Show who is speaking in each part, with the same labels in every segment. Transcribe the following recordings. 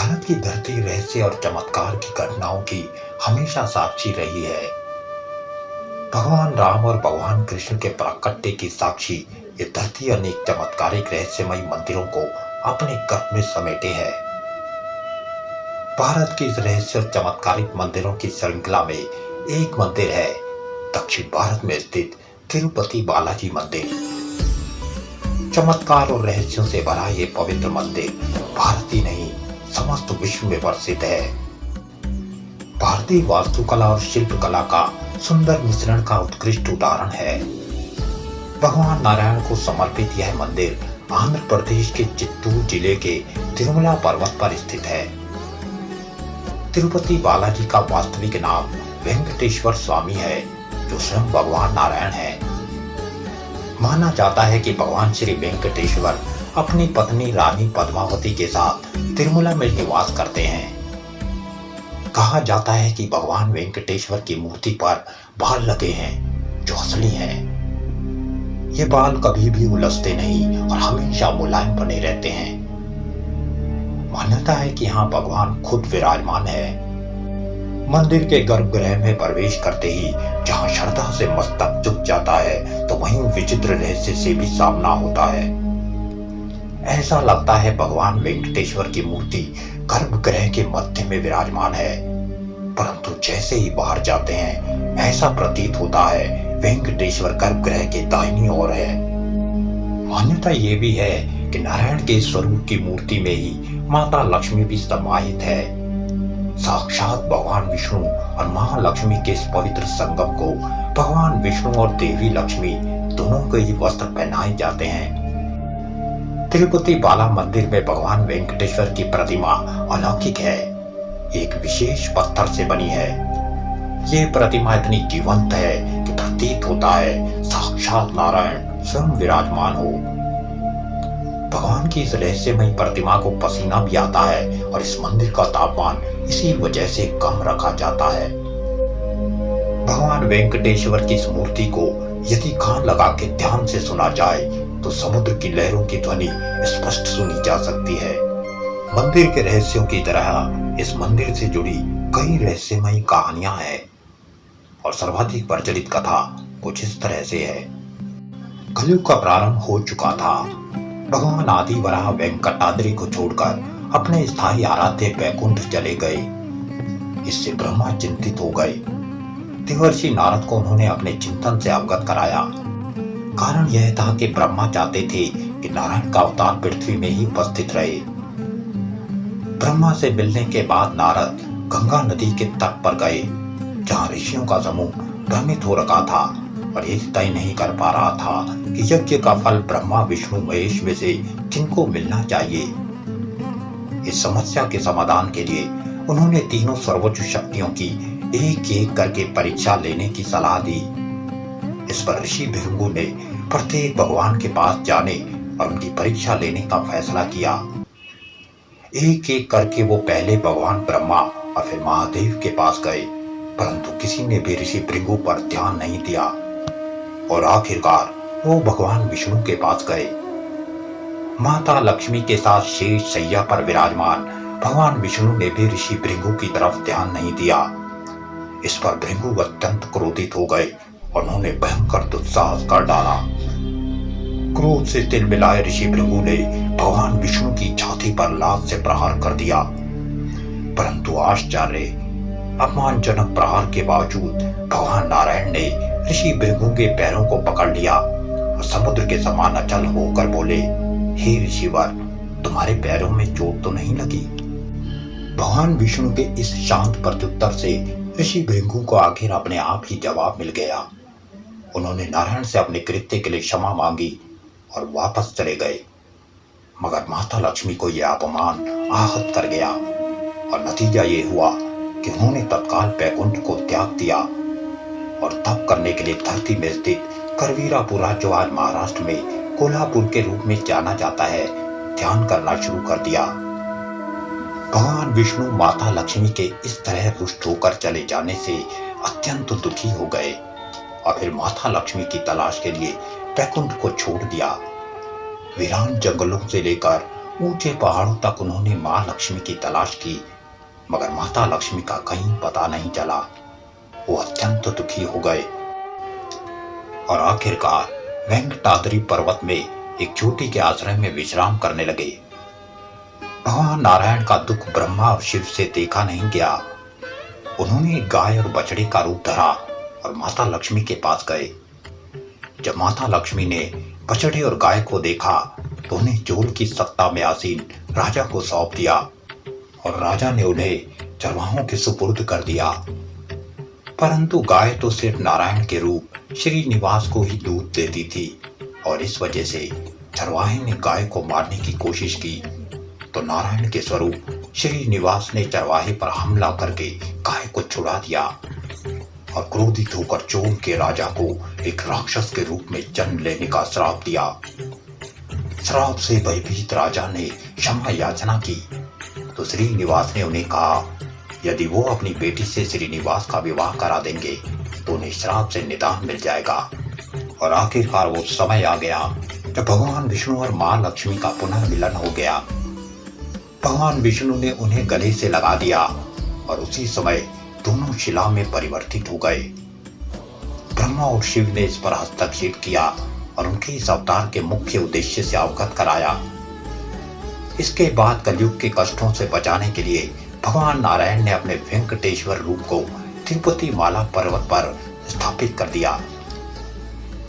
Speaker 1: भारत की धरती रहस्य और चमत्कार की घटनाओं की हमेशा साक्षी रही है। भगवान राम और भगवान कृष्ण के प्राकट्य की साक्षी ये धरती अनेक चमत्कारिक रहस्यमयी मंदिरों को अपने गर्भ में समेटे है। भारत की इस रहस्य और चमत्कारिक मंदिरों की श्रृंखला में एक मंदिर है दक्षिण भारत में स्थित तिरुपति बालाजी मंदिर। चमत्कार और रहस्यों से भरा ये पवित्र मंदिर भारत ही नहीं समस्त विश्व में प्रसिद्ध है। भारतीय वास्तुकला और शिल्पकला का सुंदर मिश्रण का उत्कृष्ट उदाहरण है। भगवान नारायण को समर्पित यह मंदिर आंध्र प्रदेश के चित्तूर जिले के तिरुमला पर्वत पर स्थित है। तिरुपति बालाजी का वास्तविक नाम वेंकटेश्वर स्वामी है, जो स्वयं भगवान नारायण है। माना जाता है कि भगवान श्री वेंकटेश्वर अपनी पत्नी रानी पद्मावती के साथ तिरुमला में निवास करते हैं। कहा जाता है कि भगवान वेंकटेश्वर की मूर्ति पर बाल लगे हैं जो असली हैं। ये बाल कभी भी उलझते नहीं और हमेशा मुलायम बने रहते हैं। मान्यता है कि यहाँ भगवान खुद विराजमान है। मंदिर के गर्भगृह में प्रवेश करते ही जहाँ श्रद्धा से मस्तक झुक जाता है, तो वहीं विचित्र रहस्य से भी सामना होता है। ऐसा लगता है भगवान वेंकटेश्वर की मूर्ति गर्भगृह के मध्य में विराजमान है, परंतु जैसे ही बाहर जाते हैं ऐसा प्रतीत होता है वेंकटेश्वर गर्भगृह के दाहिनी ओर है। मान्यता ये भी है कि नारायण के स्वरूप की मूर्ति में ही माता लक्ष्मी भी समाहित है। साक्षात भगवान विष्णु और महालक्ष्मी के इस पवित्र संगम को भगवान विष्णु और देवी लक्ष्मी दोनों को ही वस्त्र पहनाए जाते हैं। तिरुपति बाला मंदिर में भगवान वेंकटेश्वर की प्रतिमा अलौकिक है। एक विशेष पत्थर से बनी है। ये प्रतिमा इतनी जीवंत है कि प्रतीत होता है साक्षात नारायण स्वयं विराजमान हो। भगवान की इस रहस्यमयी प्रतिमा को पसीना भी आता है और इस मंदिर का तापमान इसी वजह से कम रखा जाता है। भगवान वेंकटेश्वर की इस मूर्ति को यदि कान लगा के ध्यान से सुना जाए तो समुद्र की लहरों की ध्वनि स्पष्ट सुनी जा सकती है। मंदिर के रहस्यों की तरह इस मंदिर से जुड़ी कई रहस्यमयी कहानियां हैं और सर्वाधिक प्रचलित कथा कुछ इस तरह से है। कलयुग का प्रारंभ हो चुका था। भगवान आदि वराह वेंकटाद्रि को छोड़कर अपने स्थायी आराध्य वैकुंठ चले गए। इससे ब्रह्मा चिंतित हो गए। देवर्षि नारद को उन्होंने अपने चिंतन से अवगत कराया। कारण यह था कि ब्रह्मा चाहते थे कि नारायण का अवतार पृथ्वी में ही उपस्थित रहे। ब्रह्मा से मिलने के बाद नारद गंगा नदी के तट पर गए, जहां ऋषियों का समूह भ्रमित हो रखा था और ये तय नहीं कर पा रहा था कि यज्ञ का फल ब्रह्मा विष्णु महेश में से किनको मिलना चाहिए। इस समस्या के समाधान के लिए उन्होंने तीनों सर्वोच्च शक्तियों की एक एक करके परीक्षा लेने की सलाह दी। इस पर ऋषि भृगु ने प्रत्येक भगवान के पास जाने और उनकी परीक्षा लेने का फैसला किया। एक एक करके वो पहले भगवान ब्रह्मा और फिर महादेव के पास गए, परंतु किसी ने भी ऋषि भृगु पर ध्यान नहीं दिया और आखिरकार वो भगवान विष्णु के पास गए। माता लक्ष्मी के साथ शेष शैया पर विराजमान भगवान विष्णु ने भी ऋषि भृगु की तरफ ध्यान नहीं दिया। इस पर भृगु अत्यंत क्रोधित हो गए और उन्होंने भयंकर दुस्साहस कर डाला। क्रोध से तिलमिलाए ऋषि भृगु ने भगवान विष्णु की छाती पर लात से प्रहार कर दिया, परंतु आश्चर्य, अपमानजनक प्रहार के बावजूद भगवान नारायण ने ऋषि भृगु के पैरों को पकड़ लिया और समुद्र के समान अचल होकर बोले, हे ऋषिवर, तुम्हारे पैरों में चोट तो नहीं लगी? भगवान विष्णु के इस शांत प्रत्युत्तर से ऋषि भृगु को आखिर अपने आप ही जवाब मिल गया। उन्होंने नारायण से अपने कृत्य के लिए क्षमा मांगी और वापस चले गए। मगर माता लक्ष्मी को यह अपमान आहत कर गया और नतीजा ये हुआ कि उन्होंने तत्काल वैकुंठ को त्याग दिया और तप करने के लिए धरती में स्थित करवीरापुरा, जो आज महाराष्ट्र में कोल्हापुर के रूप में जाना जाता है, ध्यान करना शुरू कर दिया। भगवान विष्णु माता लक्ष्मी के इस तरह रुष्ट होकर चले जाने से अत्यंत दुखी हो गए और फिर माता लक्ष्मी की तलाश के लिए वैकुंठ को छोड़ दिया। वीरान जंगलों से लेकर ऊंचे पहाड़ों तक उन्होंने मां लक्ष्मी की तलाश की, मगर माता लक्ष्मी का कहीं पता नहीं चला। वो अत्यंत दुखी हो गए और आखिरकार वेंकटाद्रि पर्वत में एक चोटी के आश्रय में विश्राम करने लगे। भगवान नारायण का दुख ब्रह्मा और शिव से देखा नहीं गया। उन्होंने गाय और बछड़े का रूप धरा और माता लक्ष्मी के पास गए। जब माता लक्ष्मी ने बछड़े और गाय को देखा तो उन्हें चोल की सत्ता में आसीन राजा को सौंप दिया और राजा ने उन्हें चरवाहों के सुपुर्द कर दिया। परंतु गाय तो सिर्फ नारायण के रूप श्रीनिवास को ही दूध देती थी और इस वजह से चरवाहे ने गाय को मारने की कोशिश की तो नारायण के स्वरूप श्रीनिवास ने चरवाहे पर हमला करके गाय को छुड़ा दिया और क्रोधित होकर चोल के राजा को एक राक्षस के रूप में जन्म लेने का श्राप दिया। श्राप से भयभीत राजा ने क्षमा याचना की तो श्रीनिवास ने उन्हें कहा यदि वो अपनी बेटी से श्रीनिवास का विवाह करा देंगे तो उन्हें श्राप से निदान मिल जाएगा। और आखिरकार वो समय आ गया जब भगवान विष्णु और मां लक्ष्मी का पुनर्मिलन हो गया। भगवान विष्णु ने उन्हें गले से लगा दिया और उसी समय दोनों शिला में परिवर्तित हो गए। ब्रह्मा और शिव ने इस पर हस्तक्षेप किया और उनके इस अवतार के मुख्य उद्देश्य से अवगत कराया। इसके बाद कलयुग के कष्टों से बचाने के लिए भगवान नारायण ने अपने वेंकटेश्वर रूप को तिरुपति माला पर्वत पर स्थापित कर दिया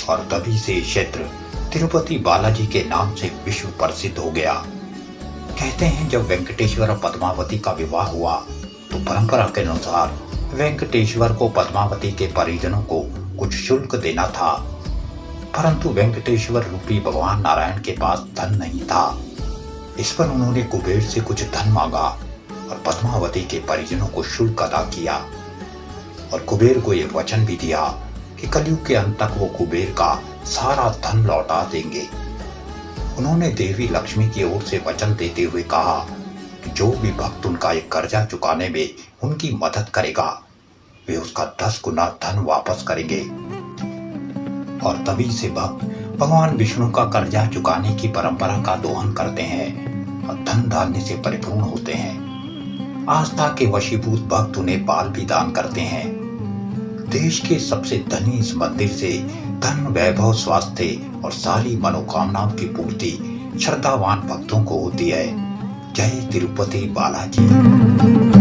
Speaker 1: और तभी से क्षेत्र तिरुपति बालाजी के नाम से विश्व प्रसिद्ध हो गया। कहते हैं जब वेंकटेश्वर और पद्मावती का विवाह हुआ तो परंपरा के अनुसार वेंकटेश्वर को पद्मावती के परिजनों को कुछ शुल्क देना था, परंतु वेंकटेश्वर रूपी भगवान नारायण के पास धन नहीं था। इस पर उन्होंने कुबेर से कुछ धन मांगा और पद्मावती के परिजनों को शुल्क अदा किया और कुबेर को यह वचन भी दिया कि कलयुग के अंत तक वो कुबेर का सारा धन लौटा देंगे। उन्होंने देवी लक्ष्मी की ओर से वचन देते हुए कहा कि जो भी भक्त उनका एक कर्जा चुकाने में उनकी मदद करेगा वे उसका 10 गुना धन वापस करेंगे। और तभी से भक्त भगवान विष्णु का कर्जा चुकाने की परंपरा का दोहन करते हैं और धन धान्य से परिपूर्ण होते हैं। आस्था के वशीभूत भक्त उन्हें बाल भी दान करते हैं। देश के सबसे धनी इस मंदिर से धन, वैभव, स्वास्थ्य और सारी मनोकामनाओं की पूर्ति श्रद्धावान भक्तों को होती है। जय तिरुपति बालाजी।